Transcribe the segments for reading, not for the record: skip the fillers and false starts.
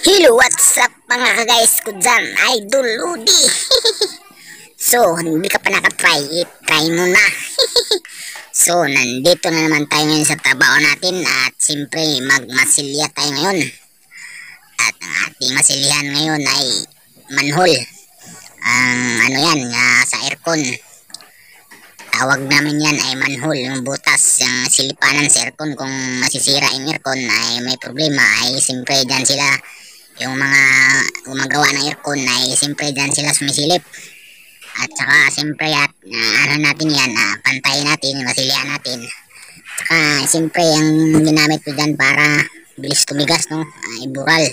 Hello, what's up mga guys ko dyan? Idol Ludi. So, hindi ka pa nakatry, try mo na. So, nandito na naman tayo ngayon sa trabaho natin. At siyempre, magmasilya tayo ngayon. At ang ating masilihan ngayon ay manhole. Ang ano yan, sa aircon. Tawag namin yan ay manhole. Yung butas, yung silipanan sa aircon. Kung masisira yung aircon ay may problema, ay siyempre dyan sila. Yung mga gumagawa ng aircon ay siyempre dyan sila sumisilip. At saka siyempre ano natin yan, pantayin natin, masilihan natin. Saka siyempre ang ginamit ko dyan para bilis tumigas, no, ay bural.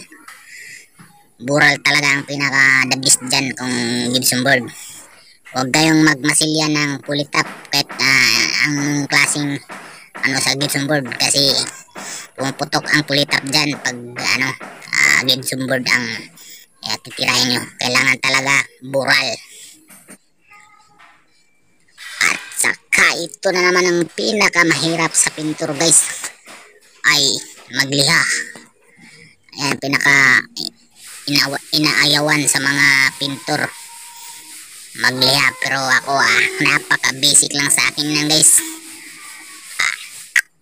Bural talaga ang pinaka the best dyan kung gypsum board. Huwag kayong magmasilya ng pulitap kahit ang klaseng ano sa gypsum board, kasi pumuputok ang pulitap dyan pag gypsum board ang titirahin nyo. Kailangan talaga bural. At saka ito na naman ang pinakamahirap sa pintura guys, ay magliha. Ayan, pinaka inaayawan sa mga pintor magliha. Pero ako napaka basic lang sa akin lang guys.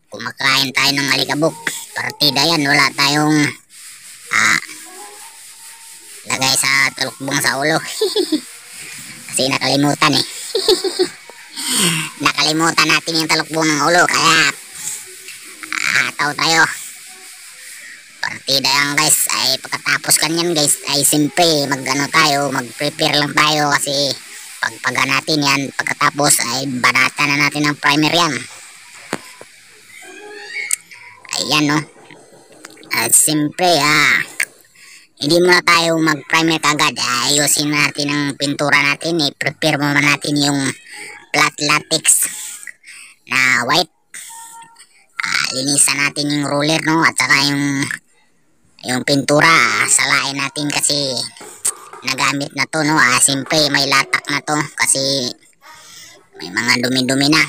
Kumakain tayo ng alikabok, partida yan, wala tayong lagay sa talukbong sa ulo. Kasi nakalimutan nakalimutan natin yung talukbong ng ulo, kaya ataw tayo. Partida yan guys. Ay pagkatapos kanyan guys ay simple mag-prepare lang tayo, kasi pagpaga natin yan pagkatapos ay banata na natin ng primer yan. Ayan, no. At simple hindi muna tayo mag-primer kagad. Ayusin natin ang pintura natin. I-prepare muna natin yung flat latex na white. Linisan natin yung roller, no, at saka yung pintura. Salain natin kasi nagamit na to, no. Simple may latak na to kasi may mga dumi-dumi na.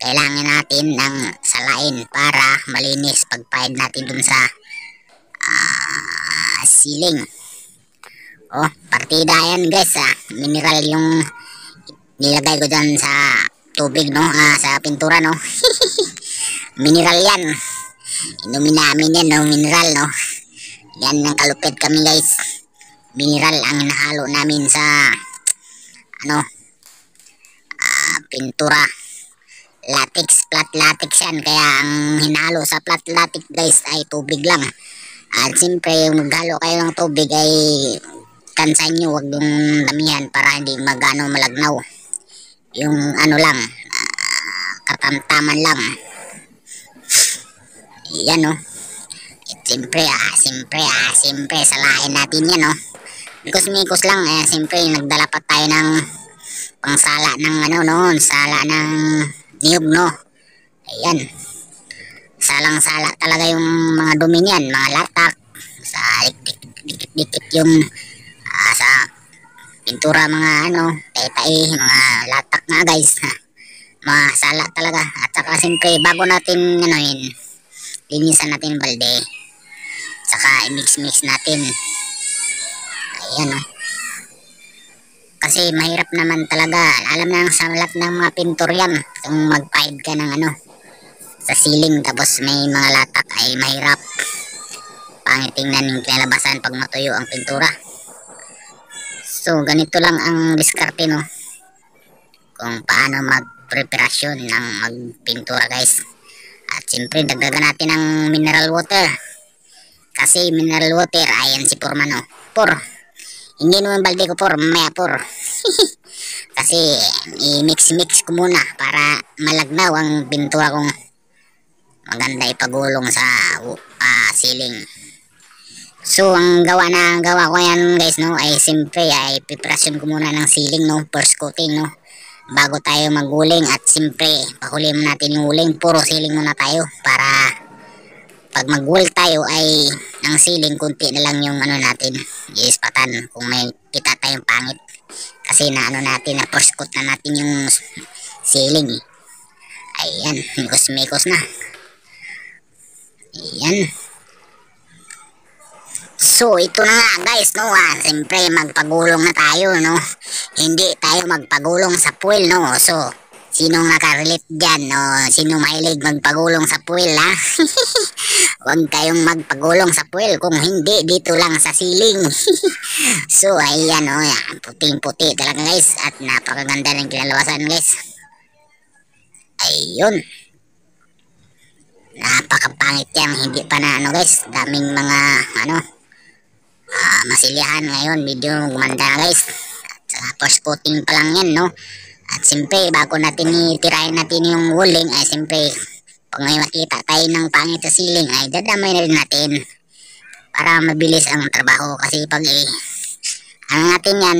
Kailangan natin ng salain para malinis pagpahid natin dun sa ceiling. Partida yan guys. Mineral yung nilagay ko dyan sa tubig, no, sa pintura, no. Mineral yan. Inumin namin yan, no, mineral, no. Yan ang kalupit kami guys. Mineral ang nahalo namin sa pintura. Latex, flat latex yan. Kaya ang hinalo sa flat latex guys ay tubig lang. At siyempre yung maghalo kayo ng tubig ay kansahin nyo, huwag yung damihan para hindi malagnaw. Yung lang, katamtaman lang. Yan, no. Siyempre salain natin yan, no. Mikos lang, siyempre nagdala pa tayo ng pangsala ng sala ng niyog, no. Ayan, salang-sala talaga yung mga dumi niyan, mga latak sa dikit yung sa pintura, mga tay-tay, mga latak nga guys. Mga sala talaga. At saka siyempre bago natin linisan natin balde, saka i-mix natin. Ayan, no. Kasi mahirap naman talaga. Alam na sa lahat ng mga pintor yan, kung mag-pipe ka ng sa ceiling tapos may mga latak ay mahirap. Pangit tingnan yung kinalabasan pag matuyo ang pintura. So ganito lang ang diskarte, no, kung paano magpreparasyon ng magpintura guys. At siyempre dagdagan natin ng mineral water, kasi mineral water ayan si Purman, no. Hindi naman balde ko mamaya kasi i-mix ko muna para malagnaw ang pintura kong maganda ipagulong sa ceiling. So ang gawa ko yan guys, no, ay simple ay preparasyon ko muna ng ceiling, no, first coating, no, bago tayo maguling. At simple pahulim natin yung huling, puro ceiling muna tayo para pag mag-wall tayo ay ang ceiling kunti na lang yung natin iispatan kung may kita tayong pangit, kasi natin na first coat na natin yung ceiling. Ayan, mikos na. Ayan. So ito na nga guys, no, siyempre magpagulong na tayo, no. Hindi tayo magpagulong sa puwel, no. So sinong nakarelate dyan, no, sinong mahilig magpagulong sa puwel, ha. Huwag kayong magpagulong sa puwel, kung hindi dito lang sa siling. So ayan, no, puting puti talaga guys, at napakaganda ng kinalabasan guys. Ayun, napakapangit yan, hindi pa na ano guys, daming mga ano masilyahan ngayon, medyo gumanda na guys. At saka first coating pa lang yan, no. At siyempre bago natin itirahin natin yung walling, ay siyempre pag may makita tayo ng pangit sa ceiling ay dadamay na rin natin para mabilis ang trabaho. Kasi pag ano natin yan,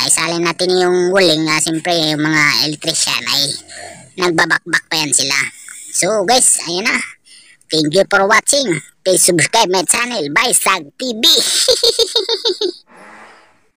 isalin natin yung walling, siyempre yung mga electrician ay nagbabakbak pa yan sila. So guys, ayun na. Thank you for watching. Please subscribe my channel by Sag TV.